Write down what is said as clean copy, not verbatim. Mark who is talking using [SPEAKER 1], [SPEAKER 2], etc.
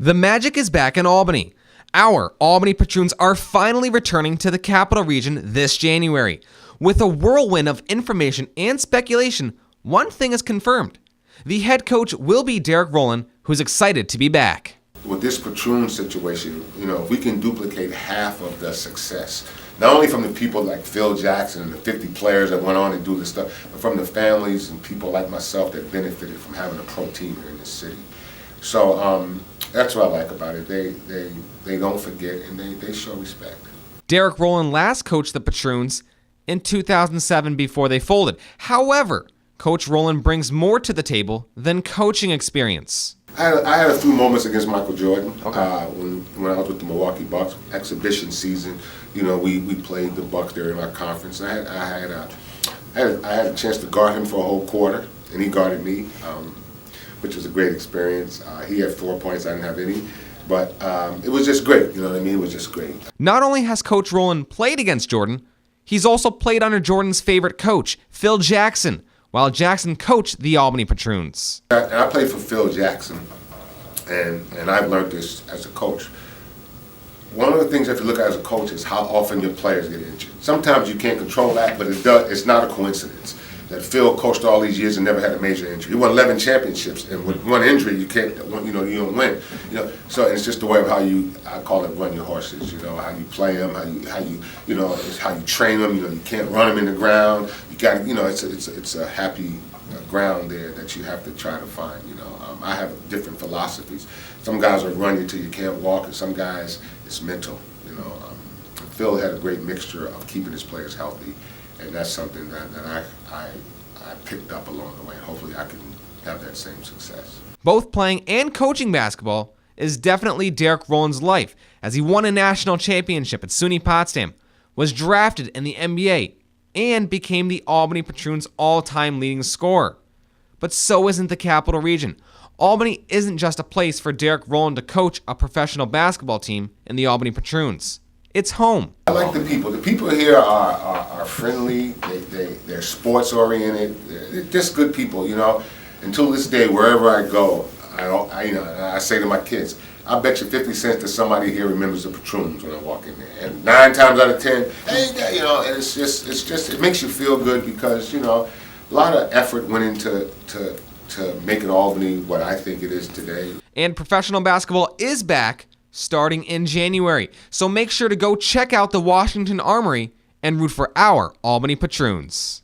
[SPEAKER 1] The magic is back in Albany. Our Albany Patroons are finally returning to the Capital Region this January. With a whirlwind of information and speculation, one thing is confirmed. The head coach will be Derrick Rowland, who's excited to be back.
[SPEAKER 2] With this Patroon situation, if we can duplicate half of the success, not only from the people like Phil Jackson and the 50 players that went on and do this stuff, but from the families and people like myself that benefited from having a pro team here in this city. So that's what I like about it. They don't forget and they show respect.
[SPEAKER 1] Derrick Rowland last coached the Patroons in 2007 before they folded. However, Coach Rowland brings more to the table than coaching experience.
[SPEAKER 2] I had a few moments against Michael Jordan.
[SPEAKER 1] Okay.
[SPEAKER 2] When I was with the Milwaukee Bucks exhibition season, we played the Bucks there in our conference. I had a chance to guard him for a whole quarter, and he guarded me, which was a great experience. He had 4 points, I didn't have any, but it was just great. You know what I mean? It was just great.
[SPEAKER 1] Not only has Coach Rowland played against Jordan, he's also played under Jordan's favorite coach, Phil Jackson, while Jackson coached the Albany Patroons.
[SPEAKER 2] I played for Phil Jackson, and I've learned this as a coach. One of the things you have to look at as a coach is how often your players get injured. Sometimes you can't control that, but it's not a coincidence that Phil coached all these years and never had a major injury. He won 11 championships, and with one injury, you don't win. So it's just the way of how I call it, run your horses. How you play them, it's how you train them. You can't run them in the ground. You got it's a happy ground there that you have to try to find. I have different philosophies. Some guys will run you till you can't walk, and some guys it's mental. Phil had a great mixture of keeping his players healthy. And that's something that I picked up along the way. Hopefully I can have that same success.
[SPEAKER 1] Both playing and coaching basketball is definitely Derrick Rowland's life, as he won a national championship at SUNY Potsdam, was drafted in the NBA, and became the Albany Patroons' all-time leading scorer. But so isn't the Capital Region. Albany isn't just a place for Derrick Rowland to coach a professional basketball team in the Albany Patroons. It's home.
[SPEAKER 2] I like the people. The people here are friendly. They're sports oriented. They're just good people. Until this day, wherever I go, I say to my kids, I bet you 50 cents that somebody here remembers the Patroons when I walk in there. And 9 times out of 10, hey, and it's just it makes you feel good because a lot of effort went into making Albany what I think it is today.
[SPEAKER 1] And professional basketball is back, starting in January. So make sure to go check out the Washington Armory and root for our Albany Patroons.